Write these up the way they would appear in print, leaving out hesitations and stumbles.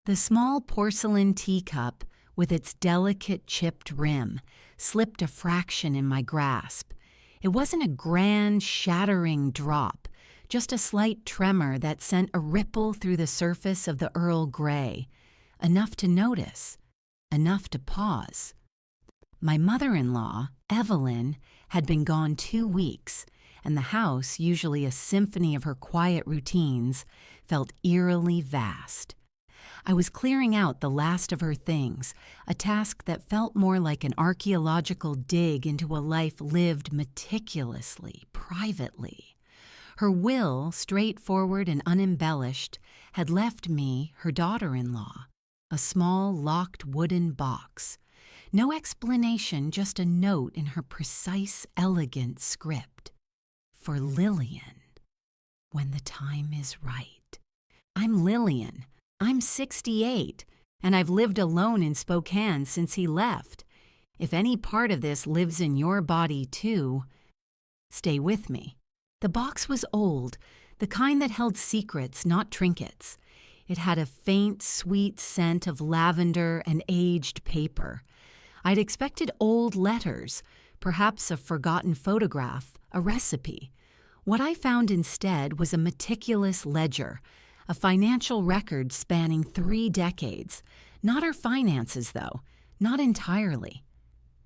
The small porcelain teacup, with its delicate chipped rim, slipped a fraction in my grasp. It wasn't a grand, shattering drop, just a slight tremor that sent a ripple through the surface of the Earl Grey, enough to notice, enough to pause. My mother-in-law, Evelyn, had been gone 2 weeks, and the house, usually a symphony of her quiet routines, felt eerily vast. I was clearing out the last of her things, a task that felt more like an archaeological dig into a life lived meticulously, privately. Her will, straightforward and unembellished, had left me, her daughter-in-law, a small locked wooden box. No explanation, just a note in her precise, elegant script. For Lillian, when the time is right. I'm Lillian. I'm 68, and I've lived alone in Spokane since he left. If any part of this lives in your body too, stay with me. The box was old, the kind that held secrets, not trinkets. It had a faint, sweet scent of lavender and aged paper. I'd expected old letters, perhaps a forgotten photograph, a recipe. What I found instead was a meticulous ledger, a financial record spanning 3 decades. Not our finances, though, not entirely.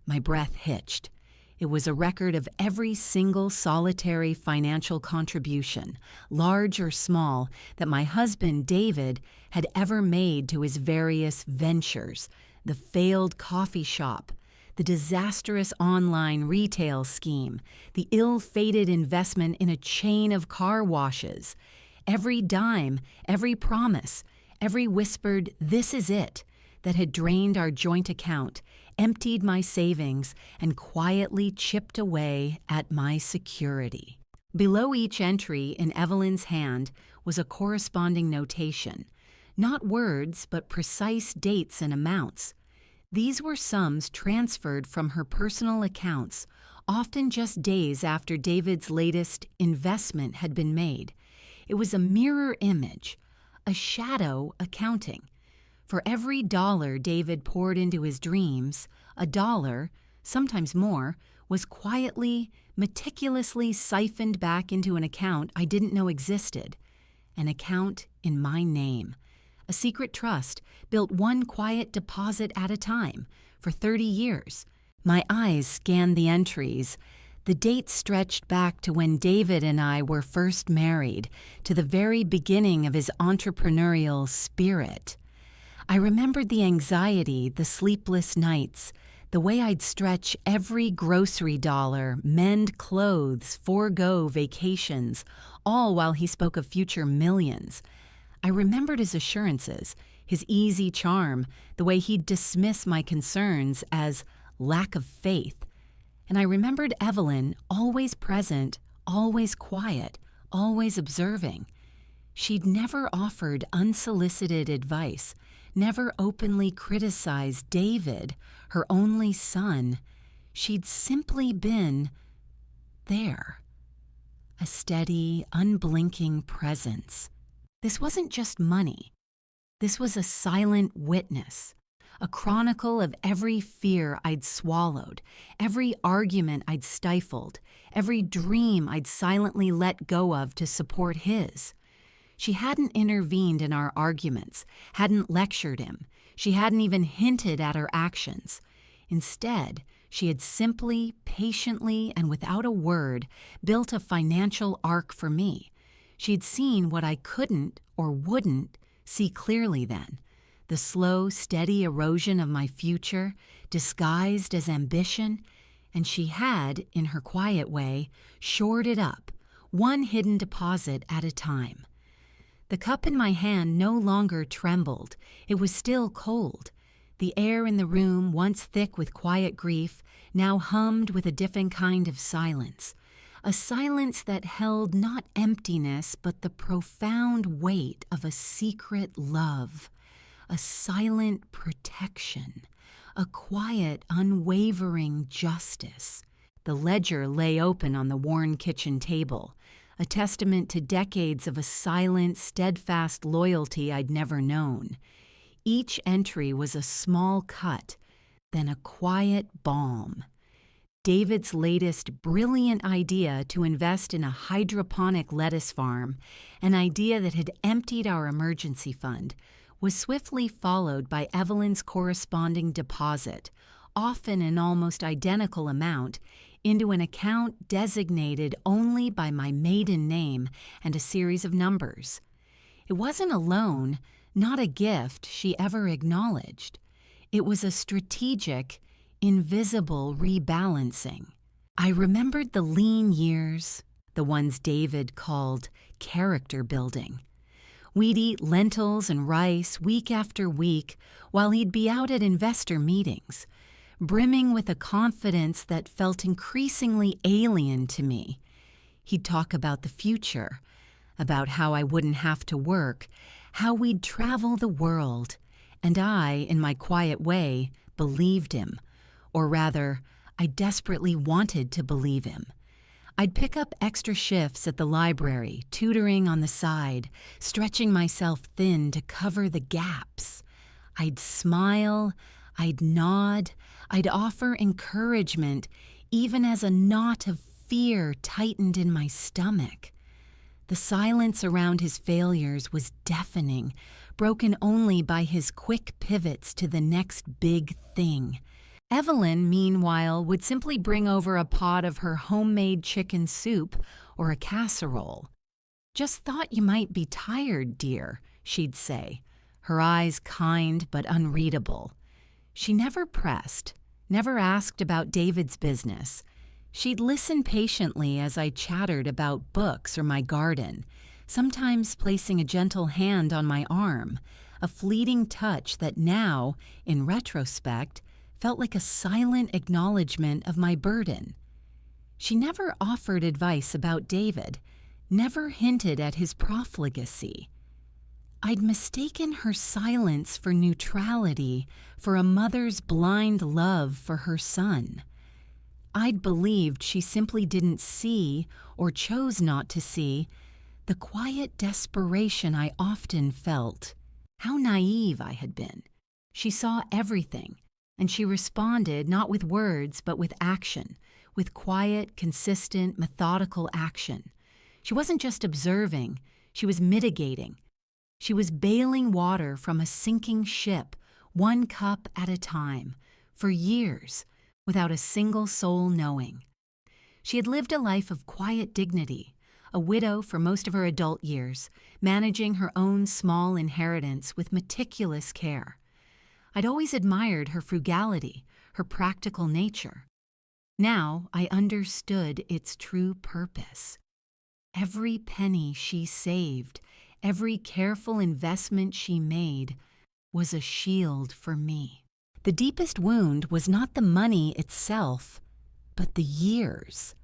My breath hitched. It was a record of every single solitary financial contribution, large or small, that my husband, David, had ever made to his various ventures, the failed coffee shop, the disastrous online retail scheme, the ill-fated investment in a chain of car washes. Every dime, every promise, every whispered, "This is it," that had drained our joint account, emptied my savings, and quietly chipped away at my security. Below each entry in Evelyn's hand was a corresponding notation. Not words, but precise dates and amounts. These were sums transferred from her personal accounts, often just days after David's latest investment had been made. It was a mirror image, a shadow accounting. For every dollar David poured into his dreams, a dollar, sometimes more, was quietly, meticulously siphoned back into an account I didn't know existed. An account in my name. A secret trust built one quiet deposit at a time for 30 years. My eyes scanned the entries. The dates stretched back to when David and I were first married, to the very beginning of his entrepreneurial spirit. I remembered the anxiety, the sleepless nights, the way I'd stretch every grocery dollar, mend clothes, forego vacations, all while he spoke of future millions. I remembered his assurances, his easy charm, the way he'd dismiss my concerns as lack of faith. And I remembered Evelyn, always present, always quiet, always observing. She'd never offered unsolicited advice, never openly criticized David, her only son. She'd simply been there. A steady, unblinking presence. This wasn't just money. This was a silent witness. A chronicle of every fear I'd swallowed, every argument I'd stifled, every dream I'd silently let go of to support his. She hadn't intervened in our arguments, hadn't lectured him. She hadn't even hinted at her actions. Instead, she had simply, patiently, and without a word, built a financial ark for me. She'd seen what I couldn't or wouldn't see clearly then. The slow, steady erosion of my future, disguised as ambition, and she had, in her quiet way, shored it up, one hidden deposit at a time. The cup in my hand no longer trembled. It was still cold. The air in the room, once thick with quiet grief, now hummed with a different kind of silence. A silence that held not emptiness, but the profound weight of a secret love. A silent protection, a quiet, unwavering justice. The ledger lay open on the worn kitchen table, a testament to decades of a silent, steadfast loyalty I'd never known. Each entry was a small cut, then a quiet balm. David's latest brilliant idea to invest in a hydroponic lettuce farm, an idea that had emptied our emergency fund, was swiftly followed by Evelyn's corresponding deposit, often an almost identical amount, into an account designated only by my maiden name and a series of numbers. It wasn't a loan, not a gift she ever acknowledged. It was a strategic, invisible rebalancing. I remembered the lean years, the ones David called character building. We'd eat lentils and rice week after week while he'd be out at investor meetings, brimming with a confidence that felt increasingly alien to me. He'd talk about the future, about how I wouldn't have to work, how we'd travel the world, and I, in my quiet way, believed him. Or rather, I desperately wanted to believe him. I'd pick up extra shifts at the library, tutoring on the side, stretching myself thin to cover the gaps. I'd smile, I'd nod, I'd offer encouragement, even as a knot of fear tightened in my stomach. The silence around his failures was deafening, broken only by his quick pivots to the next big thing. Evelyn, meanwhile, would simply bring over a pot of her homemade chicken soup or a casserole. "Just thought you might be tired, dear," she'd say, her eyes kind but unreadable. She never pressed, never asked about David's business. She'd listen patiently as I chattered about books or my garden, sometimes placing a gentle hand on my arm, a fleeting touch that now, in retrospect, felt like a silent acknowledgement of my burden. She never offered advice about David, never hinted at his profligacy. I'd mistaken her silence for neutrality, for a mother's blind love for her son. I'd believed she simply didn't see, or chose not to see, the quiet desperation I often felt. How naive I had been. She saw everything, and she responded not with words but with action, with quiet, consistent, methodical action. She wasn't just observing, she was mitigating. She was bailing water from a sinking ship, one cup at a time, for years, without a single soul knowing. She had lived a life of quiet dignity, a widow for most of her adult years, managing her own small inheritance with meticulous care. I'd always admired her frugality, her practical nature. Now I understood its true purpose. Every penny she saved, every careful investment she made, was a shield for me. The deepest wound was not the money itself, but the years.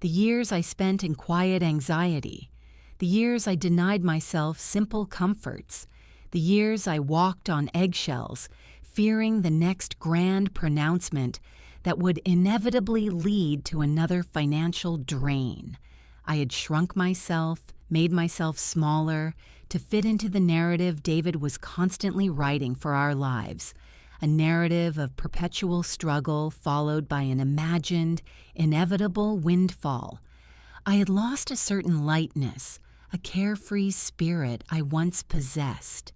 The years I spent in quiet anxiety, the years I denied myself simple comforts, the years I walked on eggshells, fearing the next grand pronouncement that would inevitably lead to another financial drain. I had shrunk myself, made myself smaller, to fit into the narrative David was constantly writing for our lives, a narrative of perpetual struggle followed by an imagined, inevitable windfall. I had lost a certain lightness, a carefree spirit I once possessed.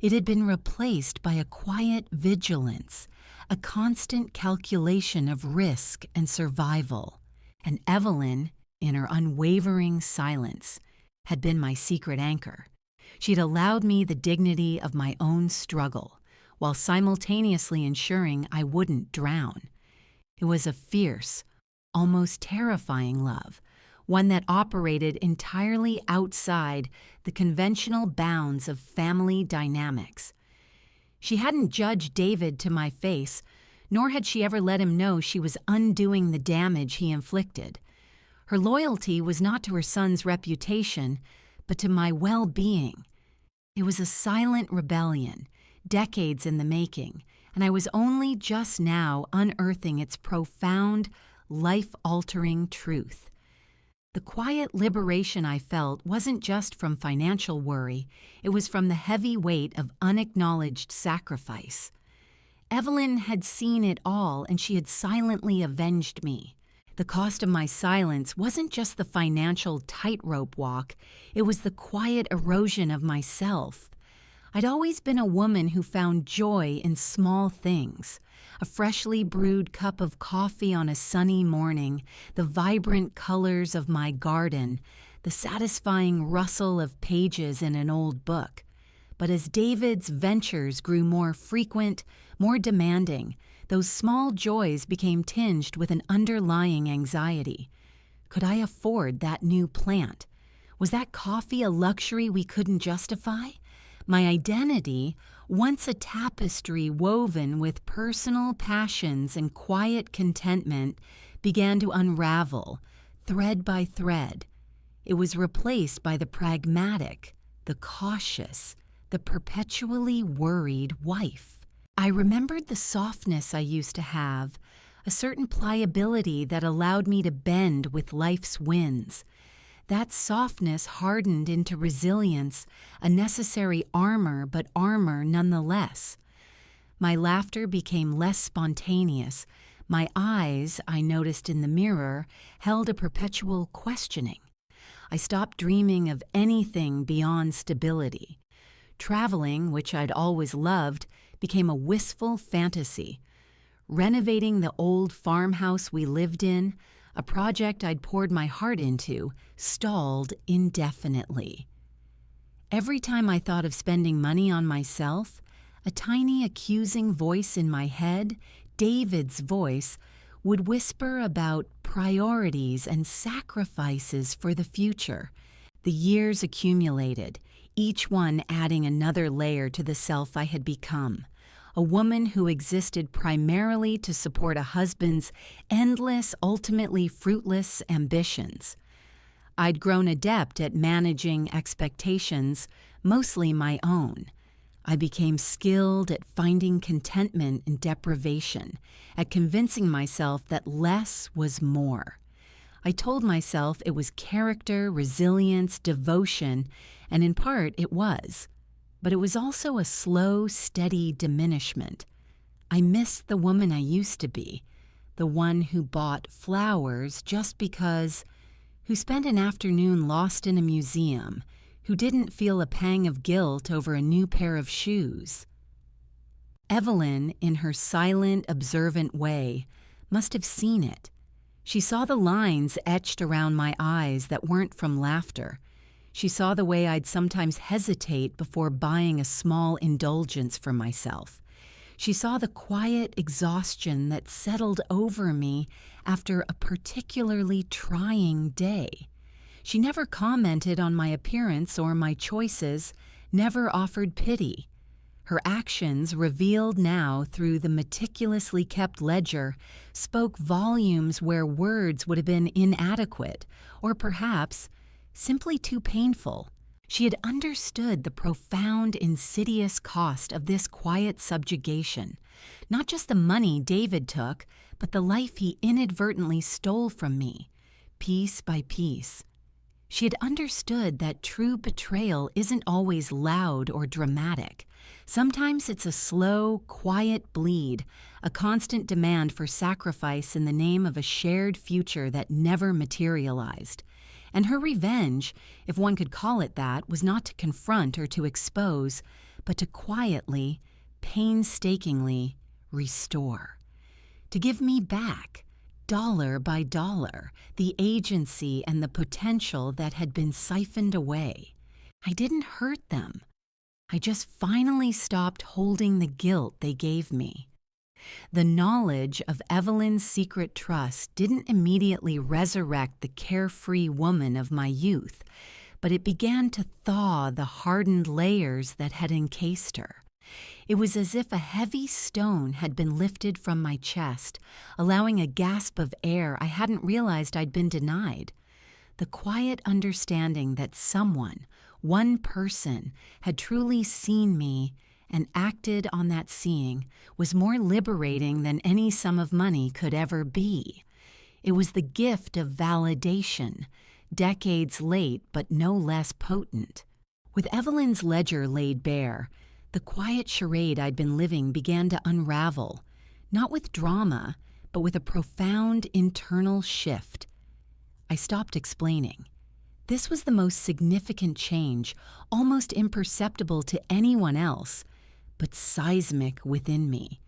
It had been replaced by a quiet vigilance, a constant calculation of risk and survival. And Evelyn, in her unwavering silence, had been my secret anchor. She'd allowed me the dignity of my own struggle, while simultaneously ensuring I wouldn't drown. It was a fierce, almost terrifying love, one that operated entirely outside the conventional bounds of family dynamics. She hadn't judged David to my face, nor had she ever let him know she was undoing the damage he inflicted. Her loyalty was not to her son's reputation, but to my well-being. It was a silent rebellion, decades in the making, and I was only just now unearthing its profound, life-altering truth. The quiet liberation I felt wasn't just from financial worry, it was from the heavy weight of unacknowledged sacrifice. Evelyn had seen it all, and she had silently avenged me. The cost of my silence wasn't just the financial tightrope walk, it was the quiet erosion of myself. I'd always been a woman who found joy in small things. A freshly brewed cup of coffee on a sunny morning, the vibrant colors of my garden, the satisfying rustle of pages in an old book. But as David's ventures grew more frequent, more demanding, those small joys became tinged with an underlying anxiety. Could I afford that new plant? Was that coffee a luxury we couldn't justify? My identity, once a tapestry woven with personal passions and quiet contentment, began to unravel, thread by thread. It was replaced by the pragmatic, the cautious, the perpetually worried wife. I remembered the softness I used to have, a certain pliability that allowed me to bend with life's winds. That softness hardened into resilience, a necessary armor, but armor nonetheless. My laughter became less spontaneous. My eyes, I noticed in the mirror, held a perpetual questioning. I stopped dreaming of anything beyond stability. Traveling, which I'd always loved, became a wistful fantasy. Renovating the old farmhouse we lived in, a project I'd poured my heart into, stalled indefinitely. Every time I thought of spending money on myself, a tiny accusing voice in my head, David's voice, would whisper about priorities and sacrifices for the future. The years accumulated, each one adding another layer to the self I had become. A woman who existed primarily to support a husband's endless, ultimately fruitless ambitions. I'd grown adept at managing expectations, mostly my own. I became skilled at finding contentment in deprivation, at convincing myself that less was more. I told myself it was character, resilience, devotion, and in part it was. But it was also a slow, steady diminishment. I missed the woman I used to be, the one who bought flowers just because, who spent an afternoon lost in a museum, who didn't feel a pang of guilt over a new pair of shoes. Evelyn, in her silent, observant way, must have seen it. She saw the lines etched around my eyes that weren't from laughter. She saw the way I'd sometimes hesitate before buying a small indulgence for myself. She saw the quiet exhaustion that settled over me after a particularly trying day. She never commented on my appearance or my choices, never offered pity. Her actions, revealed now through the meticulously kept ledger, spoke volumes where words would have been inadequate, or perhaps simply too painful. She had understood the profound, insidious cost of this quiet subjugation, not just the money David took, but the life he inadvertently stole from me, piece by piece. She had understood that true betrayal isn't always loud or dramatic. Sometimes it's a slow, quiet bleed, a constant demand for sacrifice in the name of a shared future that never materialized. And her revenge, if one could call it that, was not to confront or to expose, but to quietly, painstakingly restore. To give me back, dollar by dollar, the agency and the potential that had been siphoned away. I didn't hurt them. I just finally stopped holding the guilt they gave me. The knowledge of Evelyn's secret trust didn't immediately resurrect the carefree woman of my youth, but it began to thaw the hardened layers that had encased her. It was as if a heavy stone had been lifted from my chest, allowing a gasp of air I hadn't realized I'd been denied. The quiet understanding that someone, one person, had truly seen me and acted on that seeing was more liberating than any sum of money could ever be. It was the gift of validation, decades late but no less potent. With Evelyn's ledger laid bare, the quiet charade I'd been living began to unravel, not with drama, but with a profound internal shift. I stopped explaining. This was the most significant change, almost imperceptible to anyone else, but seismic within me.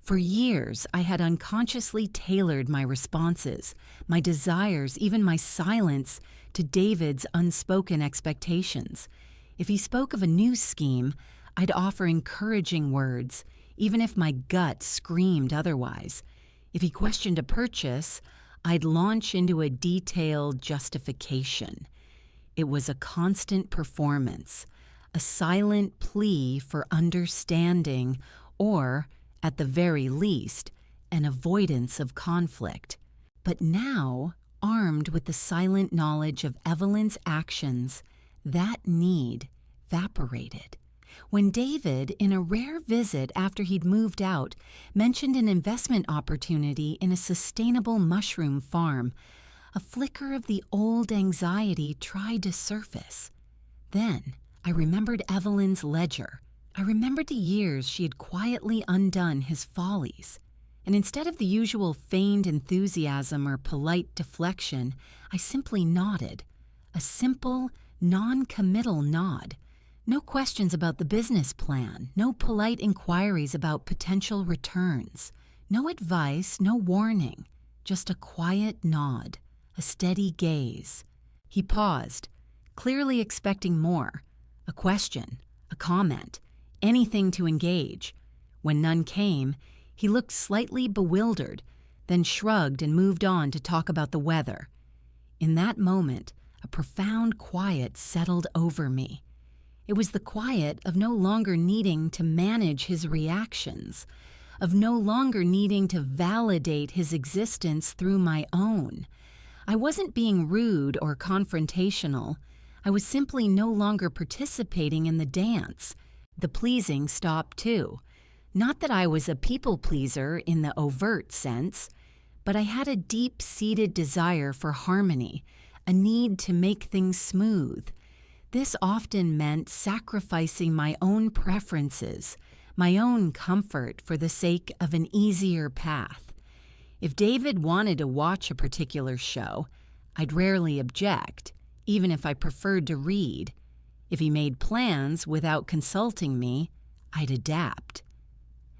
For years, I had unconsciously tailored my responses, my desires, even my silence, to David's unspoken expectations. If he spoke of a new scheme, I'd offer encouraging words, even if my gut screamed otherwise. If he questioned a purchase, I'd launch into a detailed justification. It was a constant performance, a silent plea for understanding, or, at the very least, an avoidance of conflict. But now, armed with the silent knowledge of Evelyn's actions, that need evaporated. When David, in a rare visit after he'd moved out, mentioned an investment opportunity in a sustainable mushroom farm, a flicker of the old anxiety tried to surface. Then, I remembered Evelyn's ledger. I remembered the years she had quietly undone his follies. And instead of the usual feigned enthusiasm or polite deflection, I simply nodded. A simple, non-committal nod. No questions about the business plan, no polite inquiries about potential returns, no advice, no warning, just a quiet nod, a steady gaze. He paused, clearly expecting more, a question, a comment, anything to engage. When none came, he looked slightly bewildered, then shrugged and moved on to talk about the weather. In that moment, a profound quiet settled over me. It was the quiet of no longer needing to manage his reactions, of no longer needing to validate his existence through my own. I wasn't being rude or confrontational. I was simply no longer participating in the dance. The pleasing stopped too. Not that I was a people pleaser in the overt sense, but I had a deep-seated desire for harmony, a need to make things smooth. This often meant sacrificing my own preferences, my own comfort for the sake of an easier path. If David wanted to watch a particular show, I'd rarely object, even if I preferred to read. If he made plans without consulting me, I'd adapt.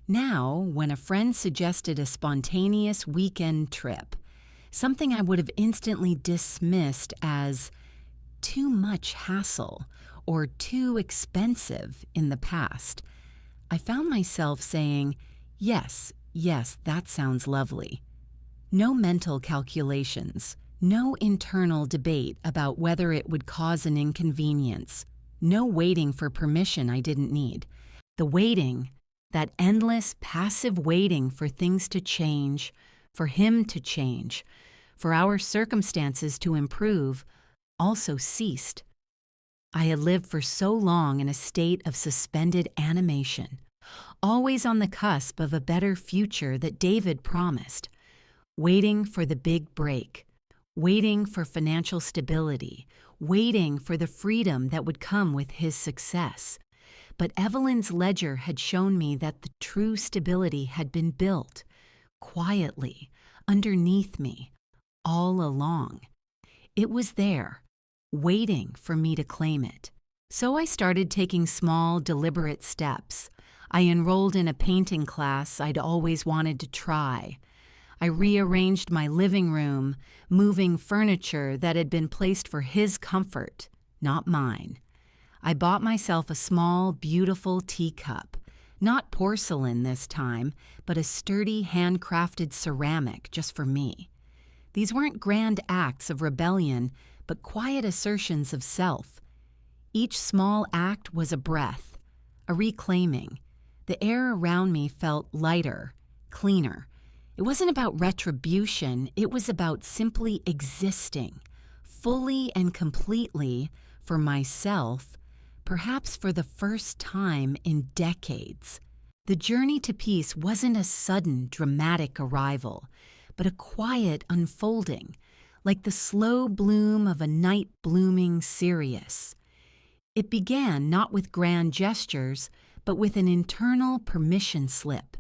Now, when a friend suggested a spontaneous weekend trip, something I would have instantly dismissed as too much hassle or too expensive in the past, I found myself saying, yes, that sounds lovely. No mental calculations, no internal debate about whether it would cause an inconvenience, no waiting for permission I didn't need. The waiting, that endless passive waiting for things to change, for him to change, for our circumstances to improve, also ceased. I had lived for so long in a state of suspended animation, always on the cusp of a better future that David promised, waiting for the big break, waiting for financial stability, waiting for the freedom that would come with his success. But Evelyn's ledger had shown me that the true stability had been built, quietly, underneath me, all along. It was there, waiting for me to claim it. So I started taking small, deliberate steps. I enrolled in a painting class I'd always wanted to try. I rearranged my living room, moving furniture that had been placed for his comfort, not mine. I bought myself a small, beautiful teacup, not porcelain this time, but a sturdy, handcrafted ceramic just for me. These weren't grand acts of rebellion, but quiet assertions of self. Each small act was a breath, a reclaiming. The air around me felt lighter, cleaner. It wasn't about retribution, it was about simply existing, fully and completely, for myself, perhaps for the first time in decades. The journey to peace wasn't a sudden, dramatic arrival, but a quiet unfolding, like the slow bloom of a night-blooming cereus. It began not with grand gestures, but with an internal permission slip.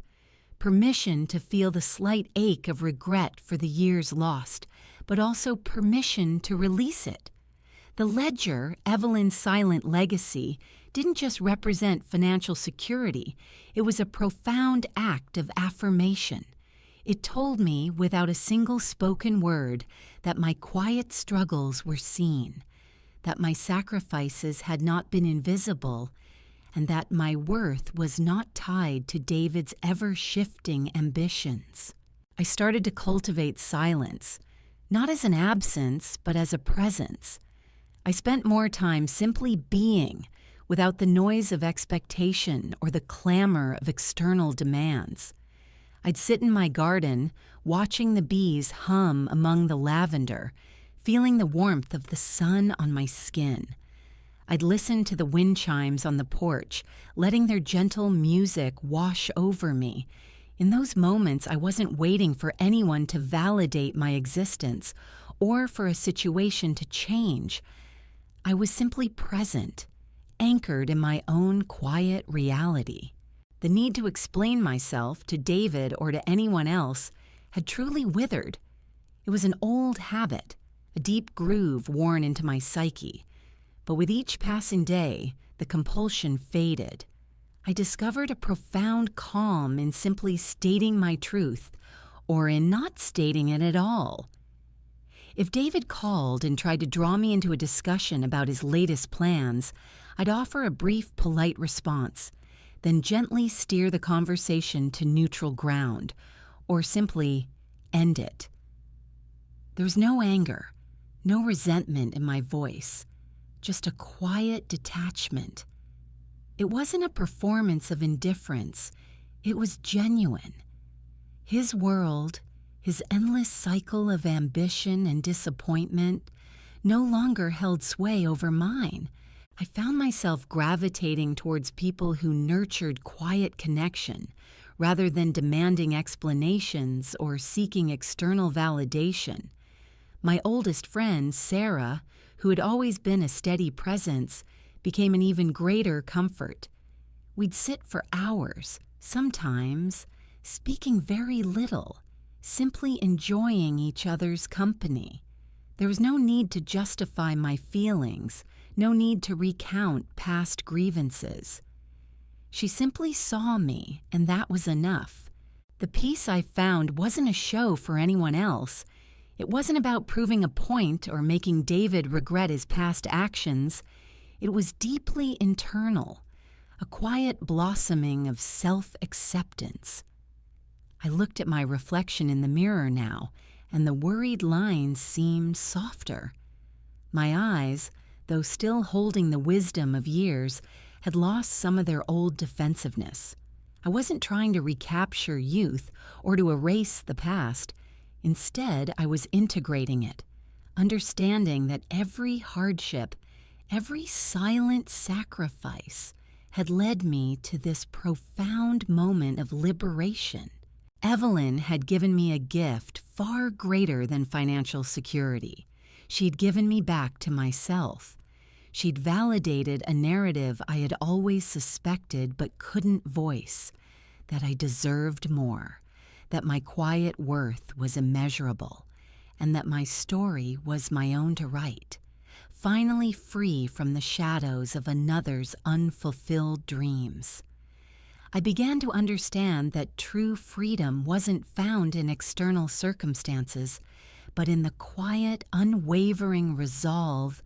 Permission to feel the slight ache of regret for the years lost, but also permission to release it. The ledger, Evelyn's silent legacy, didn't just represent financial security, it was a profound act of affirmation. It told me, without a single spoken word, that my quiet struggles were seen, that my sacrifices had not been invisible, and that my worth was not tied to David's ever-shifting ambitions. I started to cultivate silence, not as an absence, but as a presence. I spent more time simply being, without the noise of expectation or the clamor of external demands. I'd sit in my garden, watching the bees hum among the lavender, feeling the warmth of the sun on my skin. I'd listen to the wind chimes on the porch, letting their gentle music wash over me. In those moments, I wasn't waiting for anyone to validate my existence or for a situation to change. I was simply present, anchored in my own quiet reality. The need to explain myself to David or to anyone else had truly withered. It was an old habit, a deep groove worn into my psyche. But with each passing day, the compulsion faded. I discovered a profound calm in simply stating my truth, or in not stating it at all. If David called and tried to draw me into a discussion about his latest plans, I'd offer a brief, polite response, then gently steer the conversation to neutral ground, or simply end it. There was no anger, no resentment in my voice, just a quiet detachment. It wasn't a performance of indifference, it was genuine. His world, his endless cycle of ambition and disappointment, no longer held sway over mine. I found myself gravitating towards people who nurtured quiet connection, rather than demanding explanations or seeking external validation. My oldest friend, Sarah, who had always been a steady presence, became an even greater comfort. We'd sit for hours, sometimes speaking very little, simply enjoying each other's company. There was no need to justify my feelings, no need to recount past grievances. She simply saw me, and that was enough. The peace I found wasn't a show for anyone else. It wasn't about proving a point or making David regret his past actions. It was deeply internal, a quiet blossoming of self-acceptance. I looked at my reflection in the mirror now, and the worried lines seemed softer. My eyes, though still holding the wisdom of years, had lost some of their old defensiveness. I wasn't trying to recapture youth or to erase the past. Instead, I was integrating it, understanding that every hardship, every silent sacrifice had led me to this profound moment of liberation. Evelyn had given me a gift far greater than financial security. She'd given me back to myself. She'd validated a narrative I had always suspected but couldn't voice, that I deserved more, that my quiet worth was immeasurable, and that my story was my own to write, finally free from the shadows of another's unfulfilled dreams. I began to understand that true freedom wasn't found in external circumstances, but in the quiet, unwavering resolve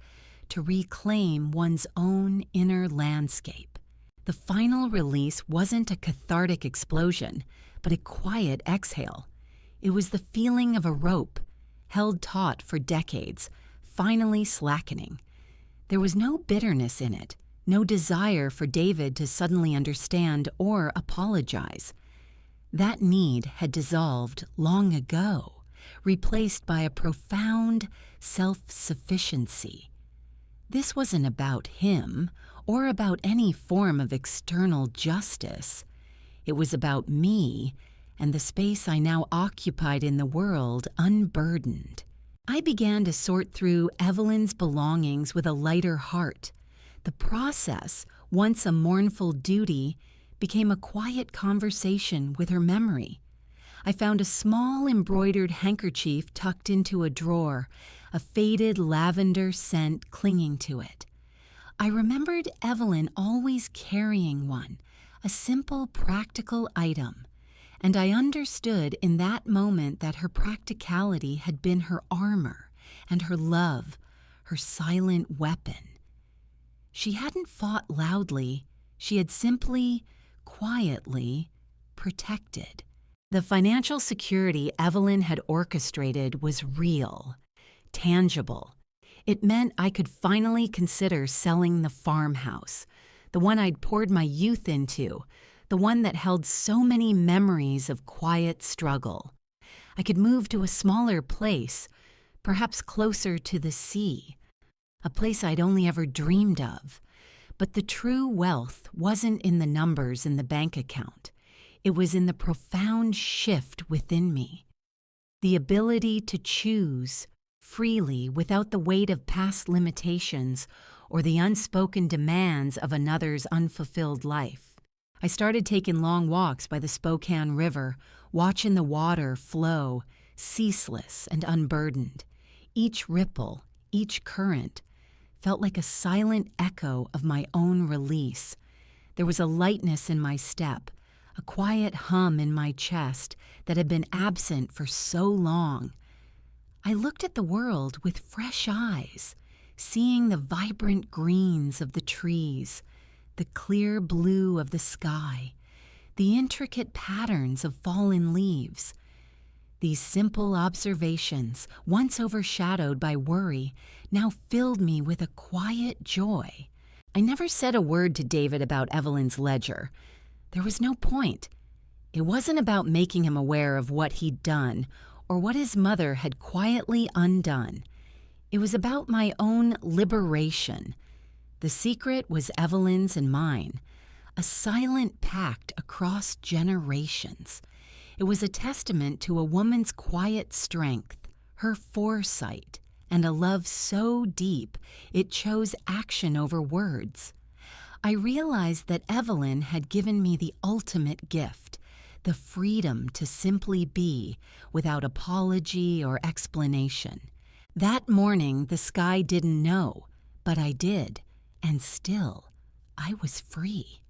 to reclaim one's own inner landscape. The final release wasn't a cathartic explosion, but a quiet exhale. It was the feeling of a rope, held taut for decades, finally slackening. There was no bitterness in it, no desire for David to suddenly understand or apologize. That need had dissolved long ago, replaced by a profound self-sufficiency. This wasn't about him or about any form of external justice. It was about me and the space I now occupied in the world, unburdened. I began to sort through Evelyn's belongings with a lighter heart. The process, once a mournful duty, became a quiet conversation with her memory. I found a small embroidered handkerchief tucked into a drawer, a faded lavender scent clinging to it. I remembered Evelyn always carrying one, a simple, practical item, and I understood in that moment that her practicality had been her armor and her love, her silent weapon. She hadn't fought loudly, she had simply, quietly, protected. The financial security Evelyn had orchestrated was real, tangible. It meant I could finally consider selling the farmhouse, the one I'd poured my youth into, the one that held so many memories of quiet struggle. I could move to a smaller place, perhaps closer to the sea, a place I'd only ever dreamed of. But the true wealth wasn't in the numbers in the bank account. It was in the profound shift within me. The ability to choose freely without the weight of past limitations or the unspoken demands of another's unfulfilled life. I started taking long walks by the Spokane River, watching the water flow, ceaseless and unburdened. Each ripple, each current, felt like a silent echo of my own release. There was a lightness in my step, a quiet hum in my chest that had been absent for so long. I looked at the world with fresh eyes, seeing the vibrant greens of the trees, the clear blue of the sky, the intricate patterns of fallen leaves. These simple observations, once overshadowed by worry, now filled me with a quiet joy. I never said a word to David about Evelyn's ledger. There was no point. It wasn't about making him aware of what he'd done or what his mother had quietly undone. It was about my own liberation. The secret was Evelyn's and mine, a silent pact across generations. It was a testament to a woman's quiet strength, her foresight, and a love so deep it chose action over words. I realized that Evelyn had given me the ultimate gift, the freedom to simply be without apology or explanation. That morning, the sky didn't know, but I did, and still, I was free.